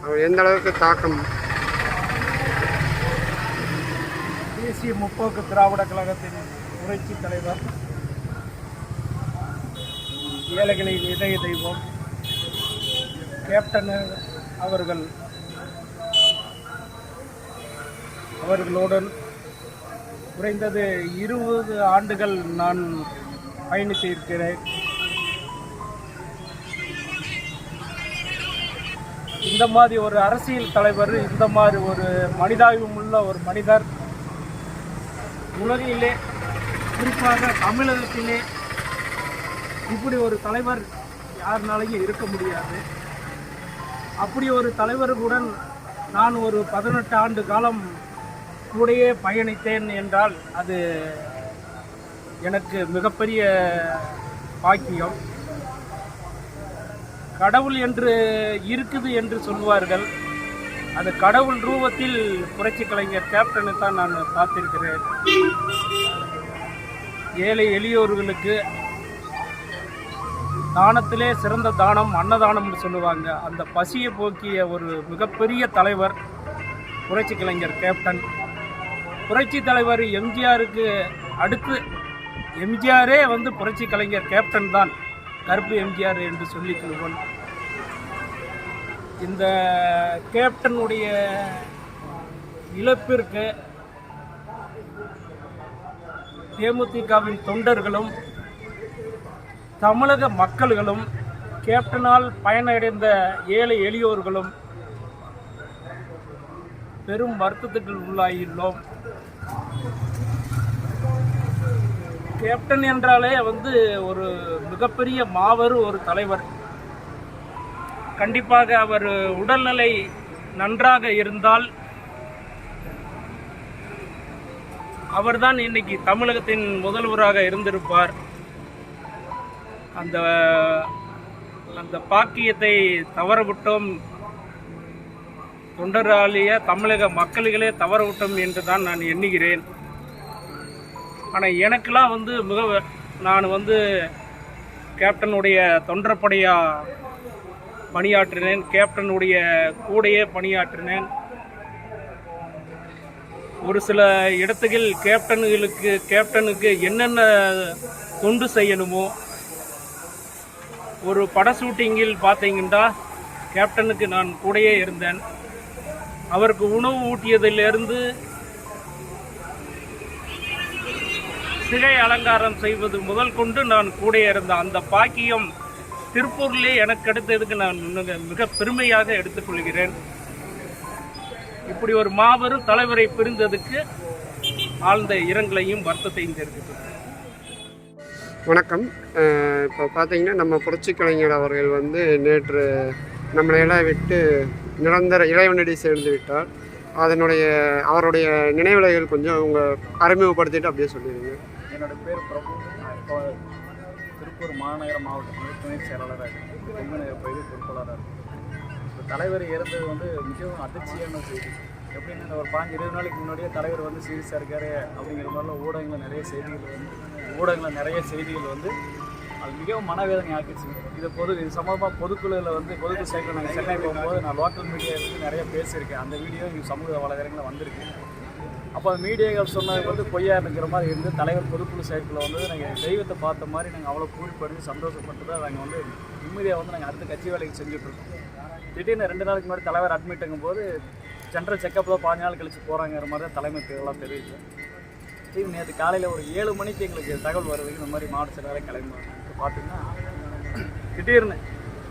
அவர் எந்த அளவுக்கு தாக்கம்? தேசிய முற்போக்கு திராவிட கழகத்தின் புரட்சி தலைவர், ஏழைகளின் இதய தெய்வம் கேப்டன் அவர்களுடன் குறைந்தது 20 ஆண்டுகள் நான் பயணித்திருக்கிறேன். இந்த மாதிரி ஒரு அரசியல் தலைவர், இந்த மாதிரி ஒரு மனிதாபிமுள்ள ஒரு மனிதர் உலகிலே, குறிப்பாக தமிழகத்திலே இப்படி ஒரு தலைவர் யாருனாலையும் இருக்க முடியாது. அப்படி ஒரு தலைவருடன் நான் ஒரு 18 ஆண்டு காலம் கூடயே பயணித்தேன் என்றால் அது எனக்கு மிகப்பெரிய பாக்கியம். கடவுள் என்று இருக்குது என்று சொல்வார்கள். அது கடவுள் ரூபத்தில் புரட்சி கலைஞர் கேப்டனை தான் நான் பார்த்திருக்கிறேன். ஏழை எளியோர்களுக்கு தானத்திலே சிறந்த தானம் அன்னதானம்னு சொல்லுவாங்க. அந்த பசியை போக்கிய ஒரு மிகப்பெரிய தலைவர் புரட்சி கலைஞர் கேப்டன். புரட்சி தலைவர் எம்ஜிஆருக்கு அடுத்து எம்ஜிஆரே புரட்சி கலைஞர் கேப்டன் தான், கருப்பு எம்ஜிஆர் என்று சொல்லிக் கொள்வோம். இந்த கேப்டனுடைய இழப்பிற்கு தேமுதிகவின் தொண்டர்களும் தமிழக மக்கள்களும் கேப்டனால் பயனடைந்த ஏழை எளியோர்களும் பெரும் வருத்தத்துக்கு உள்ளாகியுள்ளோம். கேப்டன் என்றாலே ஒரு மிகப்பெரிய மாபெரும் ஒரு தலைவர். கண்டிப்பாக அவர் உடல்நிலை நன்றாக இருந்தால் அவர்தான் இன்னைக்கு தமிழகத்தின் முதல்வராக இருந்திருப்பார். அந்த பாக்கியத்தை தவறவிட்டோம், தொண்டராலிய தமிழக மக்கள்களே தவறவிட்டோம் என்று தான் நான் எண்ணுகிறேன். ஆனால் எனக்கெல்லாம் நான் கேப்டனுடைய தொண்டற்படையாக பணியாற்றினேன், கேப்டனுடைய கூடையே பணியாற்றினேன். ஒரு சில இடத்துகள் கேப்டனுக்கு என்னென்ன தொண்டு செய்யணுமோ, ஒரு பட ஷூட்டிங்கில் பார்த்தீங்கன்னா கேப்டனுக்கு நான் கூடையே இருந்தேன். அவருக்கு உணவு ஊட்டியதிலிருந்து சிகை அலங்காரம் செய்வது முதல் கொண்டு நான் கூடையே இருந்தேன். அந்த பாக்கியம் திருப்பூரிலே எனக்கு கிடைத்ததுக்கு நான் மிக பெருமையாக எடுத்துக்கொள்கிறேன். இப்படி ஒரு மாபெரும் தலைவரை பிரிந்ததுக்கு ஆழ்ந்த இரங்கலையும் வருத்தத்தையும் தெரிவிக்கிறேன். வணக்கம். இப்போ பார்த்தீங்கன்னா நம்ம புரட்சி கலைஞர் அவர்கள் நேற்று நம்மளையெல்லாம் விட்டு நிரந்தர இறைவனடி சேர்ந்து விட்டார். அவருடைய நினைவுலைகள் கொஞ்சம் உங்கள் அறிமுகப்படுத்திட்டு அப்படியே சொல்லிடுங்க. என்னோட பேர் பிரபு. நான் இப்போ திருப்பூர் மாநகர மாவட்டத்தில் துணை செயலாளராக இருக்கேன். கொங்குநகர் பகுதி பொறுப்பாளராக இருக்கேன். இப்போ தலைவர் இறந்தது மிகவும் அதிர்ச்சியான செய்தி. எப்படின்னா ஒரு 15-20 நாளைக்கு முன்னாடியே தலைவர் சீரியஸாக இருக்காரு அப்படிங்கிற மாதிரிலாம் ஊடகங்களில் நிறைய செய்திகள் அது மிகவும் மனவேதனை ஆக்கிடுச்சு. இது சம்பந்தமாக பொதுக்குழுவில் பொதுக்குழு சைக்கிள் நாங்கள் சென்னை போகும்போது நான் லோக்கல் மீடியாவுக்கு நிறைய பேசியிருக்கேன். அந்த வீடியோ இங்கே சமூக வலைதளங்களில் வந்திருக்கு. அப்போ அந்த மீடியாக்கள் சொன்னது பொய்யா இருக்கிற மாதிரி இருந்து தலைவர் பொதுக்குழு சைக்கிளில் நாங்கள் தெய்வத்தை பார்த்த மாதிரி நாங்கள் அவ்வளோ பூரிப்படைஞ்சு சந்தோஷப்பட்டு தான் நாங்கள் நிம்மதியாக நாங்கள் அடுத்த கட்சி வேலைக்கு செஞ்சுட்ருக்கோம். திடீர்னு 2 நாளைக்கு முன்னாடி தலைவர் அட்மிட் ஆகும்போது ஜென்ரல் செக்கப்பில் 15 நாள் கழிச்சு போகிறாங்கிற மாதிரி தான் தலைமைக்கு எல்லாம் தெரிவித்தேன். நேற்று காலையில் ஒரு 7 மணிக்கு எங்களுக்கு தகவல் வருது, இந்த மாதிரி மாவட்ட செயலாளர் கிளம்பி பார்த்தீங்கன்னா திடீர்னு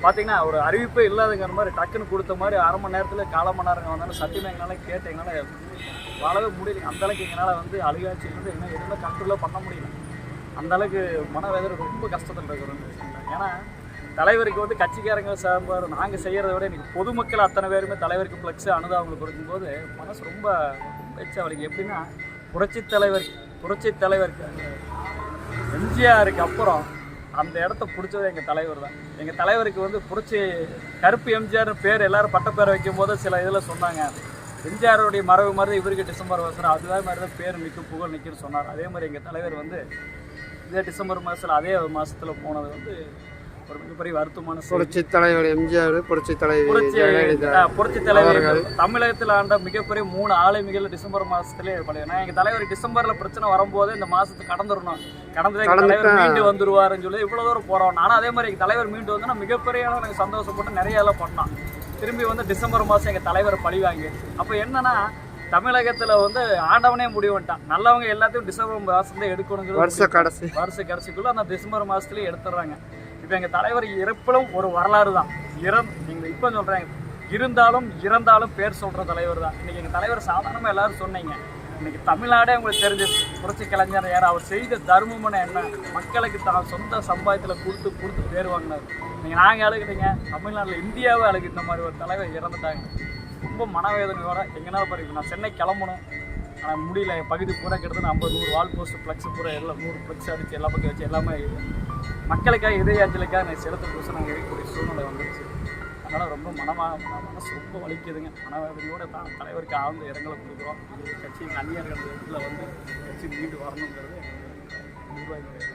பார்த்தீங்கன்னா ஒரு அறிவிப்பே இல்லாதங்கிற மாதிரி டக்குன்னு கொடுத்த மாதிரி 1/2 மணி நேரத்தில் 1/4 மணி நேரம் வந்தாலும் சத்தியமாக எங்களால் கேட்டு எங்களால் வாழவே முடியல. அந்தளவுக்கு எங்களால் அழுகாட்சியிலேருந்து என்ன எதுவுமே கண்ட்ரோலாக பண்ண முடியல. அந்தளவுக்கு மனவேதனை ரொம்ப கஷ்டத்தில் இருக்கிறோம். ஏன்னா தலைவருக்கு கட்சிக்காரங்க சார்பார் நாங்கள் செய்கிறத விட இன்றைக்கி பொதுமக்கள் அத்தனை பேருமே தலைவருக்கு ஃப்ளெக்ஸு அனுதாபங்கள் கொடுக்கும்போது மனசு ரொம்ப வச்சு அவளுக்கு எப்படின்னா புரட்சி தலைவர் எம்ஜிஆருக்கு அப்புறம் அந்த இடத்த பிடிச்சது எங்கள் தலைவர் தான். எங்கள் தலைவருக்கு புரட்சி கருப்பு எம்ஜிஆர்னு பேர் எல்லோரும் பட்டப்பேரை வைக்கும் போது சில இதில் சொன்னாங்க, எம்ஜிஆருடைய மரபு மாதிரி இவருக்கு டிசம்பர் மாதம் அதுதான் மாதிரி தான் பேர் நிற்கும் புகழ் நிற்கும்னு சொன்னார். அதே மாதிரி எங்கள் தலைவர் இதே டிசம்பர் மாதத்தில் அதே மாதத்தில் போனது ஒரு மிகப்பெரிய வருத்தமான செய்தி. புரட்சி தலைவர் எம்ஜிஆர், புரட்சி தலைவி ஜெயலலிதா புரட்சி தலைவர் தமிழகத்தில் ஆண்ட மிகப்பெரிய 3 ஆளுமைகள் டிசம்பர் மாதத்துலேயே பழைய எங்கள் தலைவர் டிசம்பரில் பிரச்சனை வரும்போது இந்த மாதத்தை கடந்துடணும், தலைவர் மீண்டு வந்துருவாருன்னு சொல்லி இவ்வளோ தூரம் போகிறோம். ஆனால் அதே மாதிரி எங்கள் தலைவர் மீண்டு வந்தோன்னா மிகப்பெரிய எனக்கு சந்தோஷப்பட்டு நிறைய எல்லாம் பண்ணோம். திரும்பி வந்து டிசம்பர் மாதம் எங்கள் தலைவரை பழிவாங்க. அப்போ என்னன்னா தமிழகத்தில் வந்து ஆண்டவனே முடிவு பண்ணிட்டான், நல்லவங்க எல்லாத்தையும் டிசம்பர் மாதத்துல எடுக்கணுங்கிறது வருஷ கடைசிக்குள்ள அந்த டிசம்பர் மாதத்துலேயே எடுத்துடுறாங்க. இப்போ எங்கள் தலைவர் இறப்பிலும் ஒரு வரலாறு தான். நீங்கள் இப்போ சொல்கிறேன், இருந்தாலும் இறந்தாலும் பேர் சொல்கிற தலைவர் தான். இன்றைக்கி எங்கள் தலைவர் சாதாரணமாக எல்லாரும் சொன்னீங்க, இன்றைக்கி தமிழ்நாடே உங்களுக்கு தெரிஞ்சது. புரட்சி கலைஞர் யார், அவர் செய்த தர்மம்னு என்ன, மக்களுக்கு தான் சொந்த சம்பாயத்தில் கொடுத்து பேர் வாங்கினார். நீங்கள் நாங்கள் அழுகிட்டீங்க, தமிழ்நாட்டில் இந்தியாவே அழுகு இந்த மாதிரி ஒரு தலைவர் இறந்துட்டாங்க. ரொம்ப மனவேதனையோட எங்கனால பாருங்க, நான் சென்னை கிளம்பணும், ஆனால் முடியல. என் பகுதி பூரா கிட்டத்தட்ட 50-100 வால் போஸ்ட் ஃப்ளக்ஸ் பூரா எல்லாம் 100 ஃப்ளக்ஸ் அடித்து எல்லா பக்கம் வச்சு எல்லாமே மக்களுக்காக இதய அஞ்சலுக்காக நான் செலுத்த நாங்கள் இருக்கக்கூடிய சூழ்நிலை வந்துருச்சு. அதனால் ரொம்ப மனசு ரொம்ப வலிக்குதுங்க. மனவேதனையோட தான் தலைவருக்கு ஆழ்ந்த இடங்களை கொடுக்குறோம். கட்சி அந்நியர்கள் இடத்துல வந்து கட்சி மீண்டு வரணுங்கிறது நிர்வாகிகளுடைய